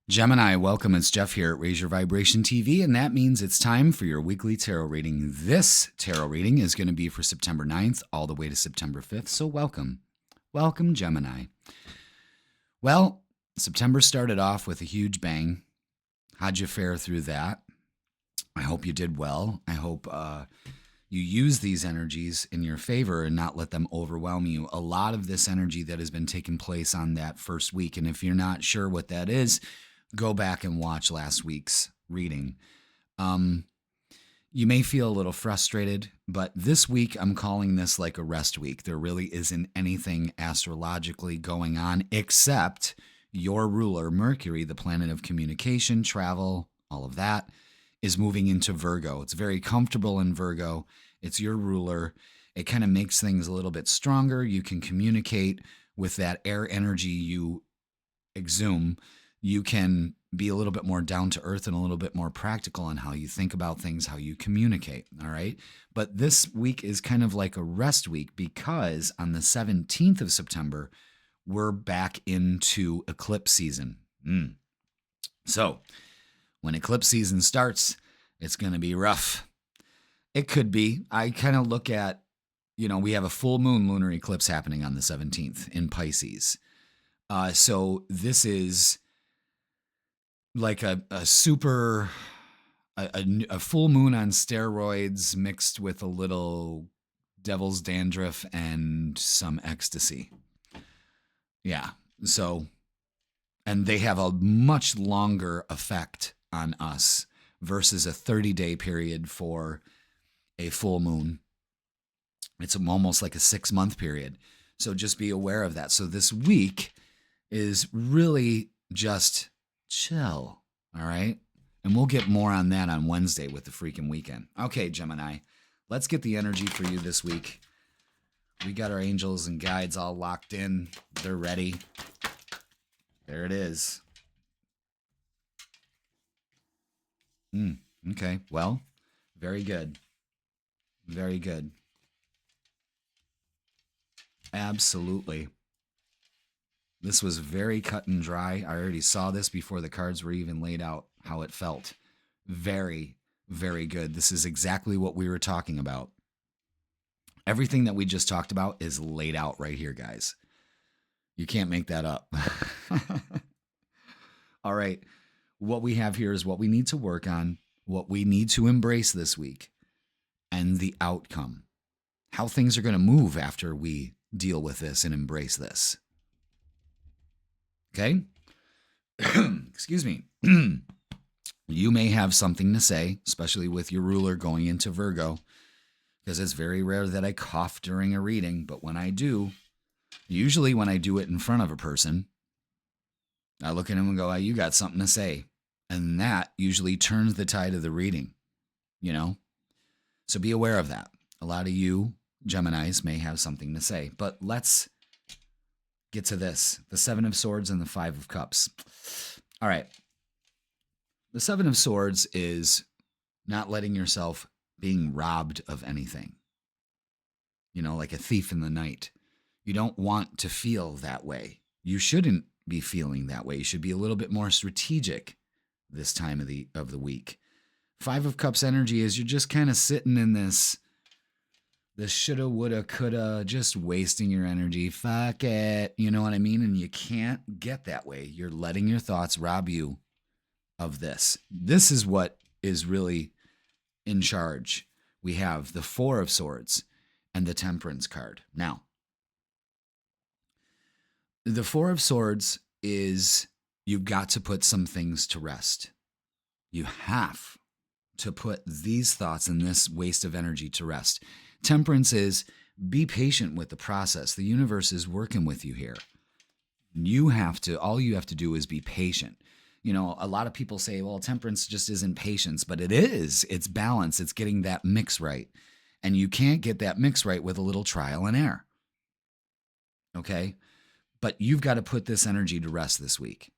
Gemini, welcome. It's Jeff here at Raise Your Vibration TV, and that means it's time for your weekly tarot reading. This tarot reading is going to be for September 9th all the way to September 5th, so welcome. Welcome, Gemini. Well, September started off with a huge bang. How'd you fare through that? I hope you did well. I hope you use these energies in your favor and not let them overwhelm you. A lot of this energy that has been taking place on that first week, and if you're not sure what that is, go back and watch last week's reading. You may feel a little frustrated, but this week I'm calling this like a rest week. There really isn't anything astrologically going on except your ruler, Mercury, the planet of communication, travel, all of that, is moving into Virgo. It's very comfortable in Virgo. It's your ruler. It kind of makes things a little bit stronger. You can communicate with that air energy you exhume. You can be a little bit more down to earth and a little bit more practical on how you think about things, how you communicate, all right? But this week is kind of like a rest week because on the 17th of September, we're back into eclipse season. So when eclipse season starts, it's going to be rough. It could be. I kind of look at, we have a full moon lunar eclipse happening on the 17th in Pisces. So this is like a full moon on steroids mixed with a little devil's dandruff and some ecstasy. Yeah. So, and they have a much longer effect on us versus a 30-day period for a full moon. It's almost like a 6-month period. So just be aware of that. So this week is really just chill, all right? And we'll get more on that on Wednesday with the freaking weekend. Okay, Gemini, let's get the energy for you this week. We got our angels and guides all locked in. They're ready. There it is. Okay, well, very good. Very good. Absolutely. This was very cut and dry. I already saw this before the cards were even laid out, how it felt. Very, very good. This is exactly what we were talking about. Everything that we just talked about is laid out right here, guys. You can't make that up. All right. What we have here is what we need to work on, what we need to embrace this week, and the outcome. How things are going to move after we deal with this and embrace this. Okay? Excuse me. You may have something to say, especially with your ruler going into Virgo, because it's very rare that I cough during a reading, but when I do, usually when I do it in front of a person, I look at him and go, oh, you got something to say. And that usually turns the tide of the reading, So be aware of that. A lot of you Geminis may have something to say, but let's get to this. The 7 of Swords and the 5 of Cups. All right. The 7 of Swords is not letting yourself being robbed of anything. Like a thief in the night. You don't want to feel that way. You shouldn't be feeling that way. You should be a little bit more strategic this time of the week. 5 of Cups energy is you're just kind of sitting in this shoulda, woulda, coulda, just wasting your energy. Fuck it. You know what I mean? And you can't get that way. You're letting your thoughts rob you of this. This is what is really in charge. We have the 4 of Swords and the Temperance card. Now, the 4 of Swords is you've got to put some things to rest. You have to put these thoughts and this waste of energy to rest. Temperance is be patient with the process. The universe is working with you here. All you have to do is be patient. A lot of people say, well, temperance just isn't patience, but it is. It's balance. It's getting that mix right. And you can't get that mix right with a little trial and error. Okay? But you've got to put this energy to rest this week.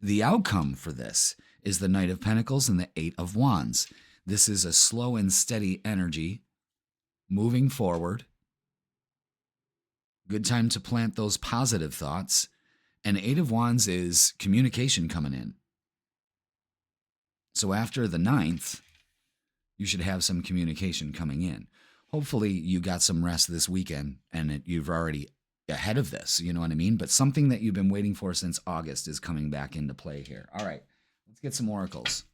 The outcome for this is the Knight of Pentacles and the 8 of Wands. This is a slow and steady energy moving forward. Good time to plant those positive thoughts. And 8 of Wands is communication coming in. So after the 9th, you should have some communication coming in. Hopefully you got some rest this weekend and you've already ahead of this, you know what I mean? But something that you've been waiting for since August is coming back into play here. All right, let's get some oracles.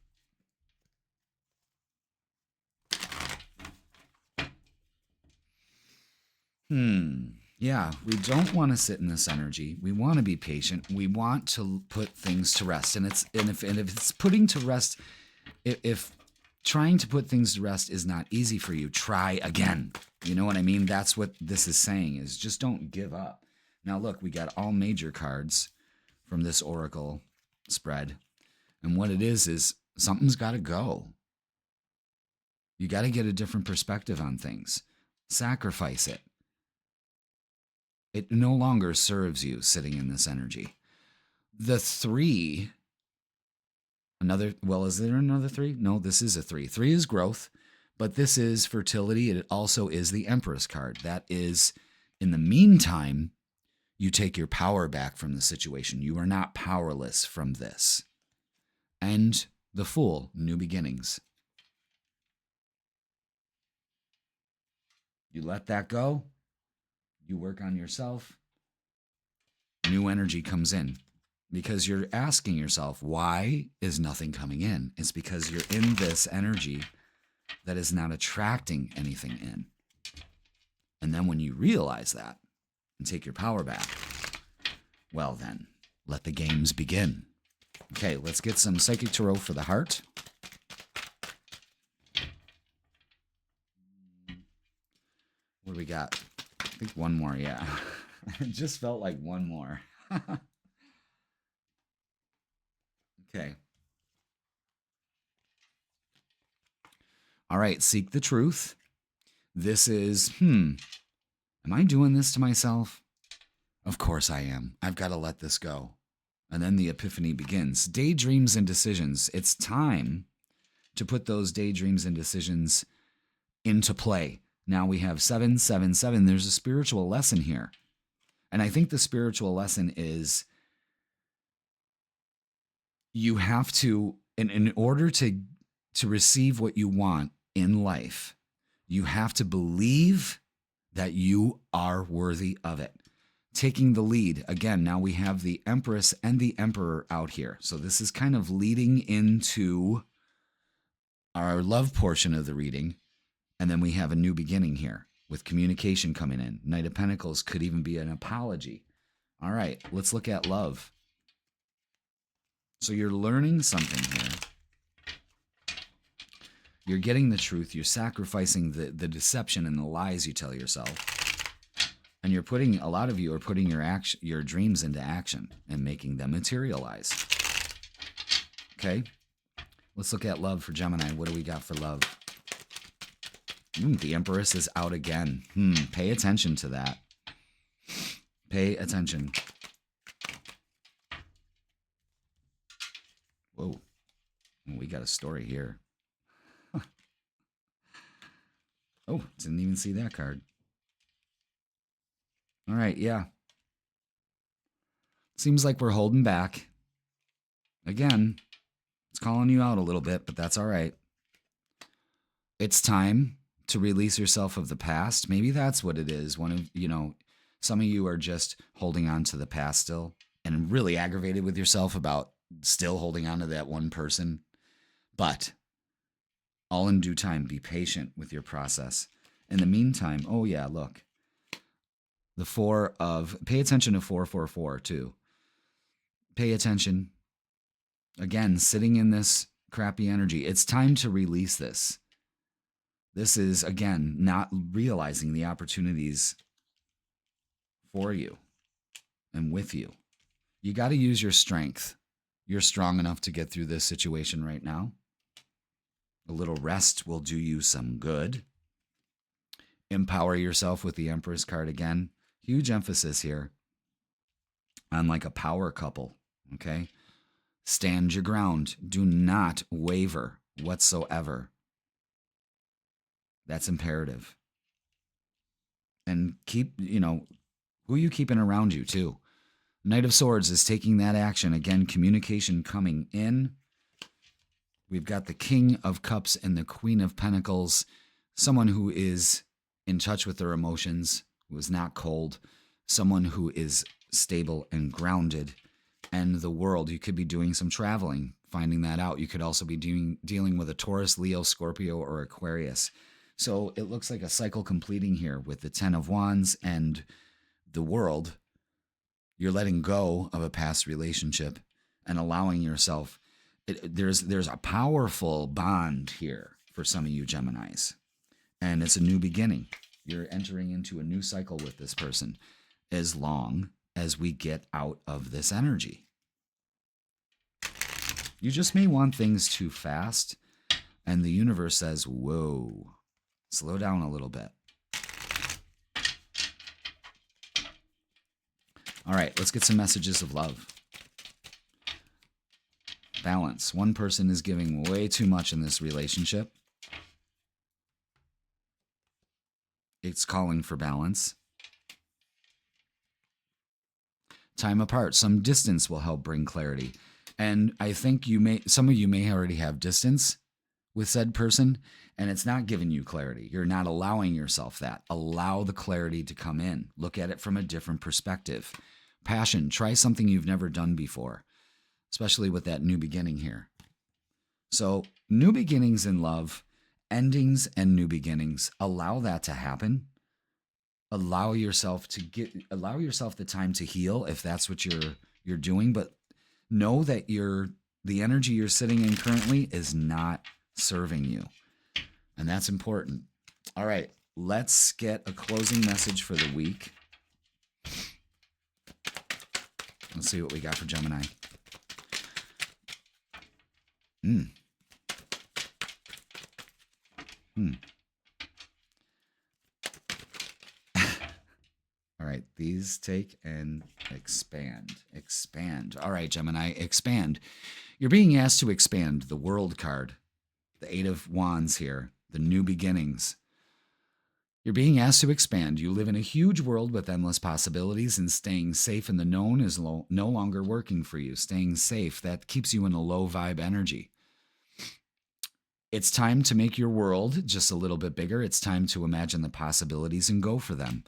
Yeah, we don't want to sit in this energy. We want to be patient. We want to put things to rest. And if it's putting to rest, if trying to put things to rest is not easy for you, try again. You know what I mean? That's what this is saying, is just don't give up. Now look, we got all major cards from this oracle spread. And what it is something's got to go. You got to get a different perspective on things. Sacrifice it. It no longer serves you sitting in this energy. The 3, is there another 3? No, this is a 3. 3 is growth, but this is fertility. It also is the Empress card. That is, in the meantime, you take your power back from the situation. You are not powerless from this. And the Fool, new beginnings. You let that go. You work on yourself. New energy comes in because you're asking yourself, why is nothing coming in? It's because you're in this energy that is not attracting anything in. And then when you realize that and take your power back, well then, let the games begin. Okay, let's get some Psychic Tarot for the heart. What do we got? I think one more, yeah. It just felt like one more. Okay. All right, seek the truth. This is, am I doing this to myself? Of course I am. I've got to let this go. And then the epiphany begins. Daydreams and decisions. It's time to put those daydreams and decisions into play. Now we have 777. There's a spiritual lesson here. And I think the spiritual lesson is you have to, in order to receive what you want in life, you have to believe that you are worthy of it. Taking the lead. Again, now we have the Empress and the Emperor out here. So this is kind of leading into our love portion of the reading. And then we have a new beginning here with communication coming in. Knight of Pentacles could even be an apology. All right, let's look at love. So you're learning something here. You're getting the truth. You're sacrificing the deception and the lies you tell yourself. And you're putting, a lot of you are putting your dreams into action and making them materialize. Okay, let's look at love for Gemini. What do we got for love? The Empress is out again. Pay attention to that. Pay attention. Whoa. We got a story here. Oh, didn't even see that card. All right, yeah. Seems like we're holding back. Again, it's calling you out a little bit, but that's all right. It's time to release yourself of the past. Maybe that's what it is. Some of you are just holding on to the past still and really aggravated with yourself about still holding on to that one person. But all in due time, be patient with your process. In the meantime, oh yeah, look. Pay attention to 444 too. Pay attention. Again, sitting in this crappy energy. It's time to release this. This is, again, not realizing the opportunities for you and with you. You got to use your strength. You're strong enough to get through this situation right now. A little rest will do you some good. Empower yourself with the Empress card again. Huge emphasis here on like a power couple, okay? Stand your ground. Do not waver whatsoever. That's imperative. And keep, who are you keeping around you too? Knight of Swords is taking that action. Again, communication coming in. We've got the King of Cups and the Queen of Pentacles, someone who is in touch with their emotions, who is not cold, someone who is stable and grounded. And the World, you could be doing some traveling, finding that out. You could also be dealing with a Taurus, Leo, Scorpio, or Aquarius. So it looks like a cycle completing here with the 10 of Wands and the World. You're letting go of a past relationship and allowing yourself. There's a powerful bond here for some of you Geminis. And it's a new beginning. You're entering into a new cycle with this person as long as we get out of this energy. You just may want things too fast, and the universe says, whoa, slow down a little bit. All right, let's get some messages of love. Balance. One person is giving way too much in this relationship. It's calling for balance. Time apart. Some distance will help bring clarity. And I think some of you may already have distance with said person, and it's not giving you clarity. You're not allowing yourself that. Allow the clarity to come in. Look at it from a different perspective. Passion. Try something you've never done before, especially with that new beginning here. So new beginnings in love, endings and new beginnings. Allow that to happen. Allow yourself the time to heal if that's what you're doing, but know that the energy you're sitting in currently is not serving you. And that's important. All right, let's get a closing message for the week. Let's see what we got for Gemini. All right, these take and expand. Expand. All right, Gemini, expand. You're being asked to expand. The World card, the 8 of Wands here, the new beginnings. You're being asked to expand. You live in a huge world with endless possibilities, and staying safe in the known is no longer working for you. Staying safe, that keeps you in a low vibe energy. It's time to make your world just a little bit bigger. It's time to imagine the possibilities and go for them.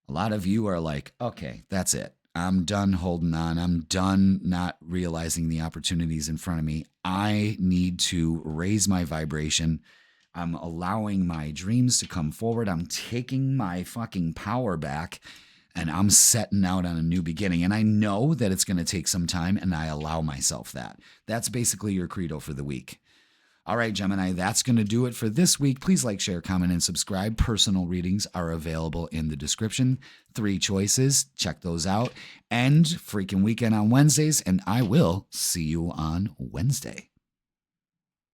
A lot of you are like, okay, that's it. I'm done holding on. I'm done not realizing the opportunities in front of me. I need to raise my vibration. I'm allowing my dreams to come forward. I'm taking my fucking power back, and I'm setting out on a new beginning. And I know that it's going to take some time, and I allow myself that. That's basically your credo for the week. All right, Gemini, that's going to do it for this week. Please like, share, comment, and subscribe. Personal readings are available in the description. 3 choices. Check those out. And freaking weekend on Wednesdays, and I will see you on Wednesday.